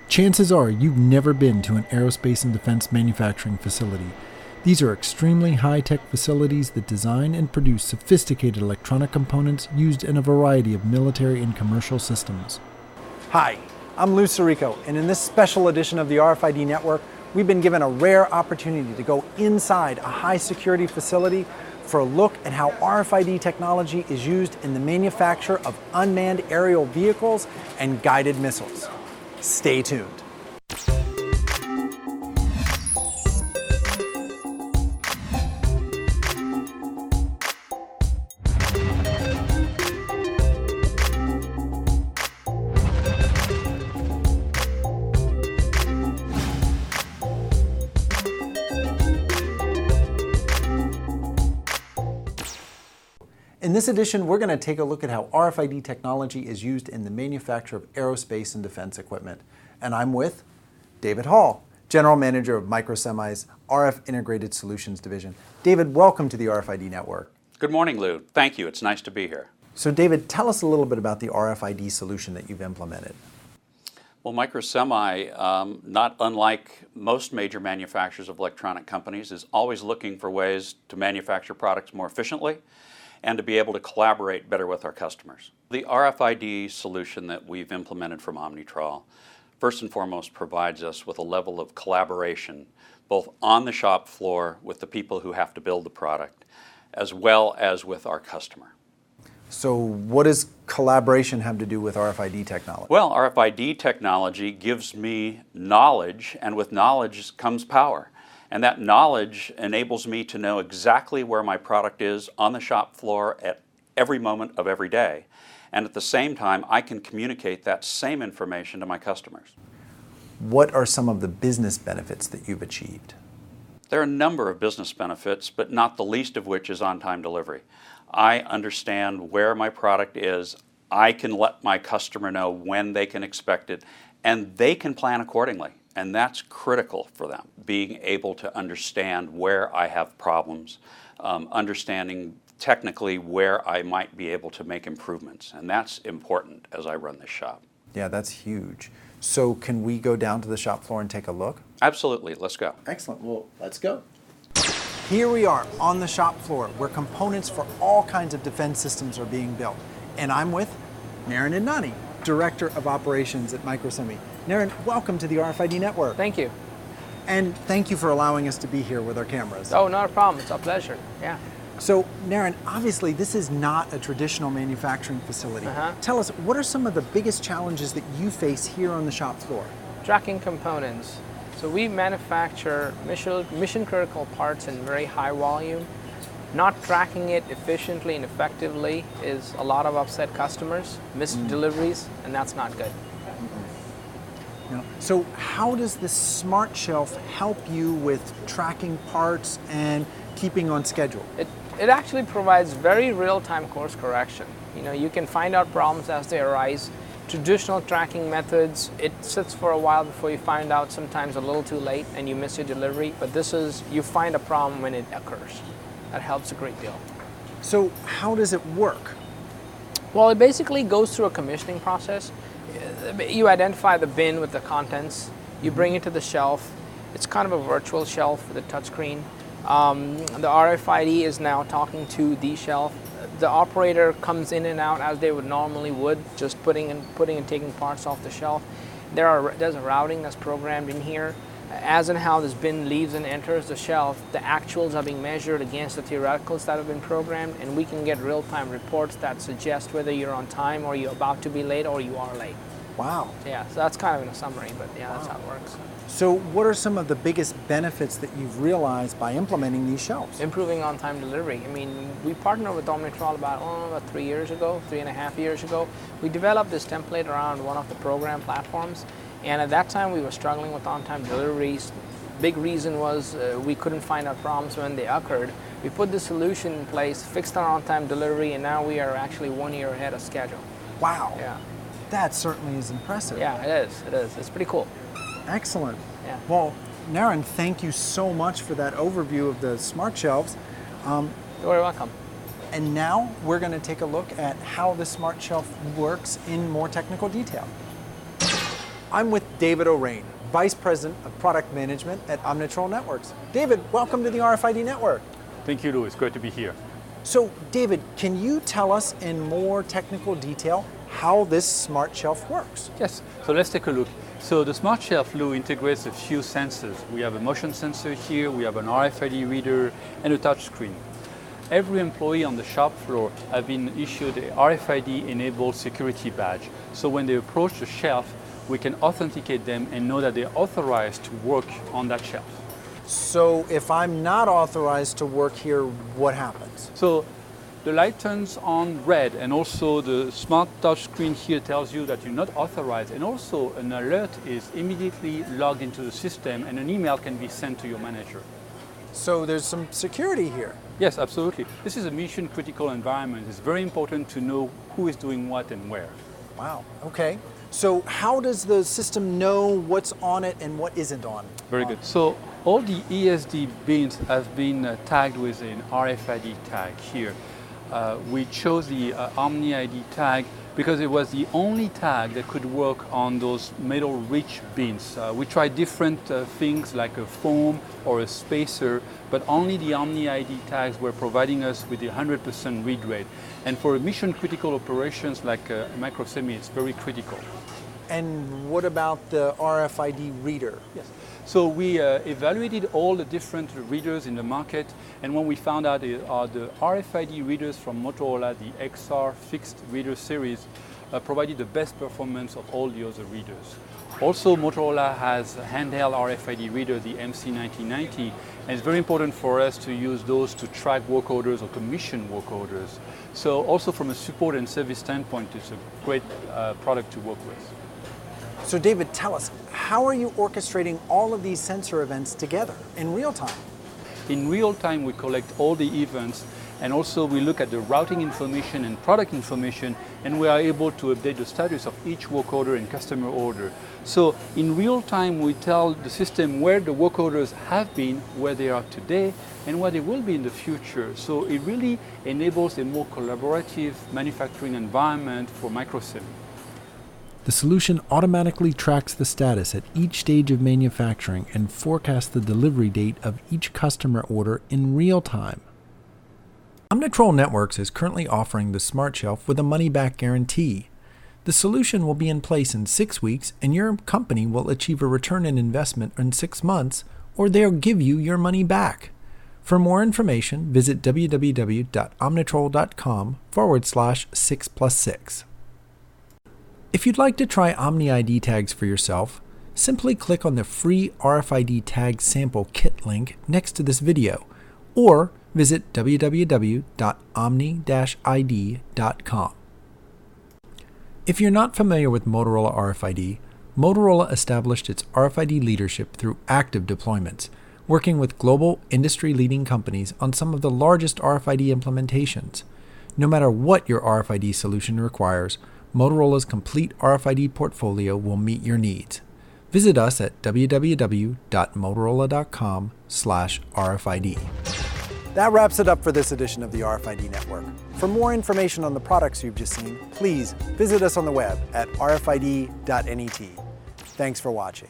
Chances are you've never been to an aerospace and defense manufacturing facility. These are extremely high-tech facilities that design and produce sophisticated electronic components used in a variety of military and commercial systems. Hi, I'm Lou Sirico, and in this special edition of the RFID Network, we've been given a rare opportunity to go inside a high-security facility for a look at how RFID technology is used in the manufacture of unmanned aerial vehicles and guided missiles. Stay tuned. In this edition, we're going to take a look at how RFID technology is used in the manufacture of aerospace and defense equipment. And I'm with David Hall, General Manager of Microsemi's RF Integrated Solutions Division. David, welcome to the RFID Network. Good morning, Lou. Thank you. It's nice to be here. So David, tell us a little bit about the RFID solution that you've implemented. Well, Microsemi, not unlike most major manufacturers of electronic companies, is always looking for ways to manufacture products more efficiently and to be able to collaborate better with our customers. The RFID solution that we've implemented from Omnitrol, first and foremost, provides us with a level of collaboration, both on the shop floor with the people who have to build the product, as well as with our customer. So what does collaboration have to do with RFID technology? Well, RFID technology gives me knowledge, and with knowledge comes power. And that knowledge enables me to know exactly where my product is on the shop floor at every moment of every day. And at the same time, I can communicate that same information to my customers. What are some of the business benefits that you've achieved? There are a number of business benefits, but not the least of which is on-time delivery. I understand where my product is. I can let my customer know when they can expect it, and they can plan accordingly. And that's critical for them, being able to understand where I have problems, understanding technically where I might be able to make improvements. And that's important as I run this shop. Yeah, that's huge. So can we go down to the shop floor and take a look? Absolutely. Let's go. Excellent. Well, let's go. Here we are on the shop floor where components for all kinds of defense systems are being built. And I'm with Naren Adnani, Director of Operations at Microsemi. Naren, welcome to the RFID Network. Thank you. And thank you for allowing us to be here with our cameras. Oh, not a problem. It's a pleasure. Yeah. So, Naren, obviously this is not a traditional manufacturing facility. Tell us, what are some of the biggest challenges that you face here on the shop floor? Tracking components. So we manufacture mission-critical parts in very high volume. Not tracking it efficiently and effectively is a lot of upset customers, missed deliveries, and that's not good. So how does this smart shelf help you with tracking parts and keeping on schedule? It actually provides very real-time course correction. You can find out problems as they arise. Traditional tracking methods, it sits for a while before you find out, sometimes a little too late, and you miss your delivery. But this is, you find a problem when it occurs. That helps a great deal. So how does it work? Well, it basically goes through a commissioning process. You identify the bin with the contents, you bring it to the shelf. It's kind of a virtual shelf with a touchscreen. The RFID is now talking to the shelf. The operator comes in and out as they normally would, just putting and taking parts off the shelf. There's a routing that's programmed in here. As and how this bin leaves and enters the shelf, the actuals are being measured against the theoreticals that have been programmed, and we can get real-time reports that suggest whether you're on time or you're about to be late or you are late. Wow. Yeah, so that's kind of in a summary, but yeah, that's how it works. So what are some of the biggest benefits that you've realized by implementing these shelves? Improving on-time delivery. I mean, we partnered with Omnitrol about 3 years ago, 3.5 years ago. We developed this template around one of the program platforms, and at that time we were struggling with on-time deliveries. Big reason was we couldn't find out problems when they occurred. We put the solution in place, fixed our on-time delivery, and now we are actually 1 year ahead of schedule. Wow. Yeah. That certainly is impressive. Yeah, it is. It is. It's pretty cool. Excellent. Yeah. Well, Naren, thank you so much for that overview of the smart shelves. You're very welcome. And now we're going to take a look at how the smart shelf works in more technical detail. I'm with David O'Rain, Vice President of Product Management at Omnitrol Networks. David, welcome to the RFID Network. Thank you, Louis. Great to be here. So, David, can you tell us in more technical detail how this smart shelf works? Yes, so let's take a look. So the smart shelf, Lou, integrates a few sensors. We have a motion sensor here, we have an RFID reader, and a touch screen. Every employee on the shop floor have been issued a RFID-enabled security badge. So when they approach the shelf, we can authenticate them and know that they're authorized to work on that shelf. So if I'm not authorized to work here, what happens? So the light turns on red, and also the smart touch screen here tells you that you're not authorized, and also an alert is immediately logged into the system and an email can be sent to your manager. So there's some security here. Yes, absolutely. This is a mission critical environment. It's very important to know who is doing what and where. Wow, okay. So how does the system know what's on it and what isn't on? Very good. So all the ESD bins have been tagged with an RFID tag here. We chose the OmniID tag because it was the only tag that could work on those metal-rich bins. We tried different things like a foam or a spacer, but only the OmniID tags were providing us with the 100% read rate. And for mission-critical operations like microsemi, it's very critical. And what about the RFID reader? Yes. So we evaluated all the different readers in the market, and when we found out the RFID readers from Motorola, the XR fixed reader series, provided the best performance of all the other readers. Also, Motorola has a handheld RFID reader, the MC1990, and it's very important for us to use those to track work orders or commission work orders. So also from a support and service standpoint, it's a great product to work with. So David, tell us, how are you orchestrating all of these sensor events together in real time? In real time, we collect all the events, and also we look at the routing information and product information, and we are able to update the status of each work order and customer order. So in real time, we tell the system where the work orders have been, where they are today, and where they will be in the future. So it really enables a more collaborative manufacturing environment for microsemi. The solution automatically tracks the status at each stage of manufacturing and forecasts the delivery date of each customer order in real time. Omnitrol Networks is currently offering the Smart Shelf with a money-back guarantee. The solution will be in place in 6 weeks, and your company will achieve a return on investment in 6 months, or they'll give you your money back. For more information, visit www.omnitrol.com/6+6. If you'd like to try OmniID tags for yourself, simply click on the free RFID tag sample kit link next to this video, or visit www.omni-id.com. If you're not familiar with Motorola RFID, Motorola established its RFID leadership through active deployments, working with global industry-leading companies on some of the largest RFID implementations. No matter what your RFID solution requires, Motorola's complete RFID portfolio will meet your needs. Visit us at www.motorola.com/RFID. That wraps it up for this edition of the RFID Network. For more information on the products you've just seen, please visit us on the web at rfid.net. Thanks for watching.